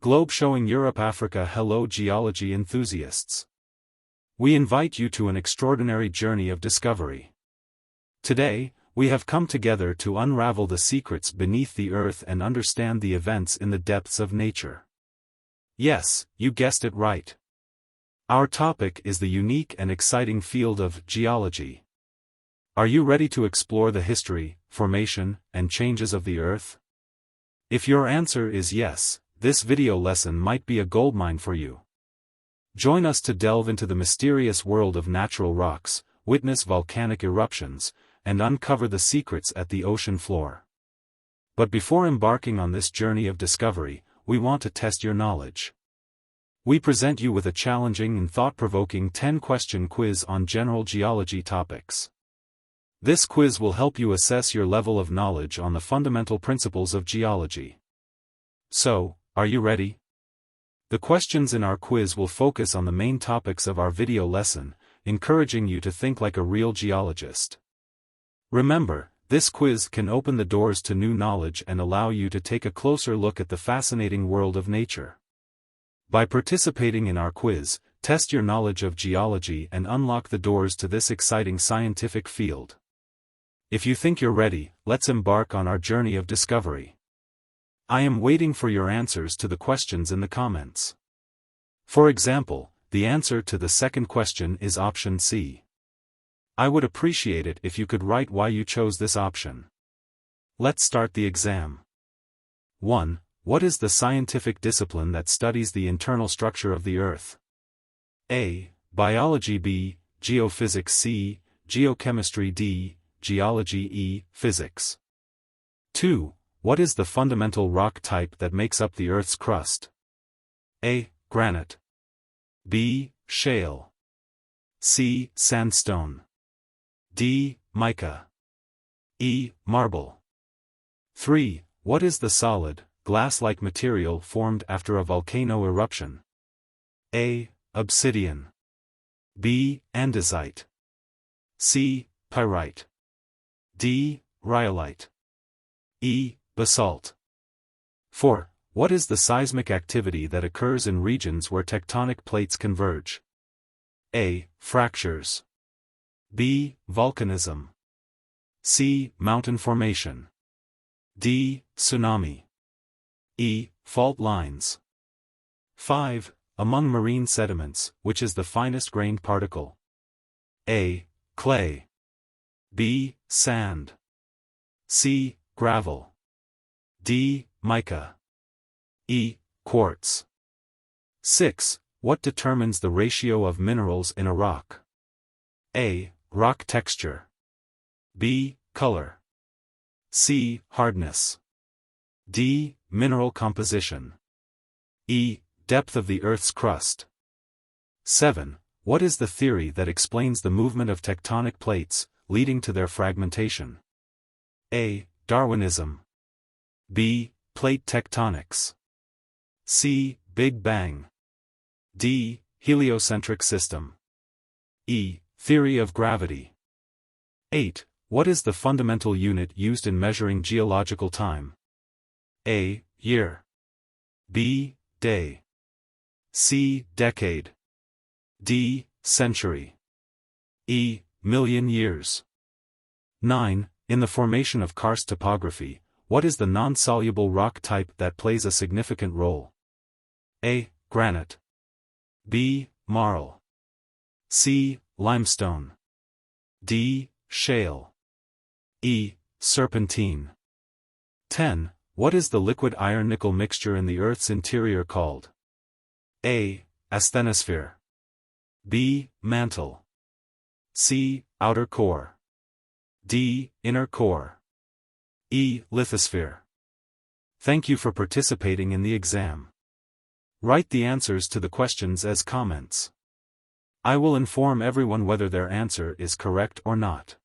Globe showing Europe, Africa. Hello geology enthusiasts. We invite you to an extraordinary journey of discovery. Today, we have come together to unravel the secrets beneath the earth and understand the events in the depths of nature. Yes, you guessed it right. Our topic is the unique and exciting field of geology. Are you ready to explore the history, formation, and changes of the earth? If your answer is yes, this video lesson might be a goldmine for you. Join us to delve into the mysterious world of natural rocks, witness volcanic eruptions, and uncover the secrets at the ocean floor. But before embarking on this journey of discovery, we want to test your knowledge. We present you with a challenging and thought-provoking 10-question quiz on general geology topics. This quiz will help you assess your level of knowledge on the fundamental principles of geology. So, are you ready? The questions in our quiz will focus on the main topics of our video lesson, encouraging you to think like a real geologist. Remember, this quiz can open the doors to new knowledge and allow you to take a closer look at the fascinating world of nature. By participating in our quiz, test your knowledge of geology and unlock the doors to this exciting scientific field. If you think you're ready, let's embark on our journey of discovery. I am waiting for your answers to the questions in the comments. For example, the answer to the second question is option C. I would appreciate it if you could write why you chose this option. Let's start the exam. 1. What is the scientific discipline that studies the internal structure of the Earth? A. Biology. B. Geophysics. C. Geochemistry. D. Geology. E. Physics. 2. What is the fundamental rock type that makes up the Earth's crust? A. Granite. B. Shale. C. Sandstone. D. Mica. E. Marble. 3. What is the solid, glass-like material formed after a volcano eruption? A. Obsidian. B. Andesite. C. Pyrite. D. Rhyolite. E. Basalt. 4. What is the seismic activity that occurs in regions where tectonic plates converge? A. Fractures. B. Volcanism. C. Mountain formation. D. Tsunami. E. Fault lines. 5. Among marine sediments, which is the finest grained particle? A. Clay. B. Sand. C. Gravel. D. Mica. E. Quartz. 6. What determines the ratio of minerals in a rock? A. Rock texture. B. Color. C. Hardness. D. Mineral composition. E. Depth of the Earth's crust. 7. What is the theory that explains the movement of tectonic plates, leading to their fragmentation? A. Darwinism. B. Plate tectonics. C. Big Bang. D. Heliocentric system. E. Theory of gravity. 8. What is the fundamental unit used in measuring geological time? A. Year. B. Day. C. Decade. D. Century. E. Million years. 9. In the formation of karst topography, what is the non-soluble rock type that plays a significant role? A. Granite. B. Marl. C. Limestone. D. Shale. E. Serpentine. 10. What is the liquid iron-nickel mixture in the Earth's interior called? A. Asthenosphere. B. Mantle. C. Outer core. D. Inner core. E. Lithosphere. Thank you for participating in the exam. Write the answers to the questions as comments. I will inform everyone whether their answer is correct or not.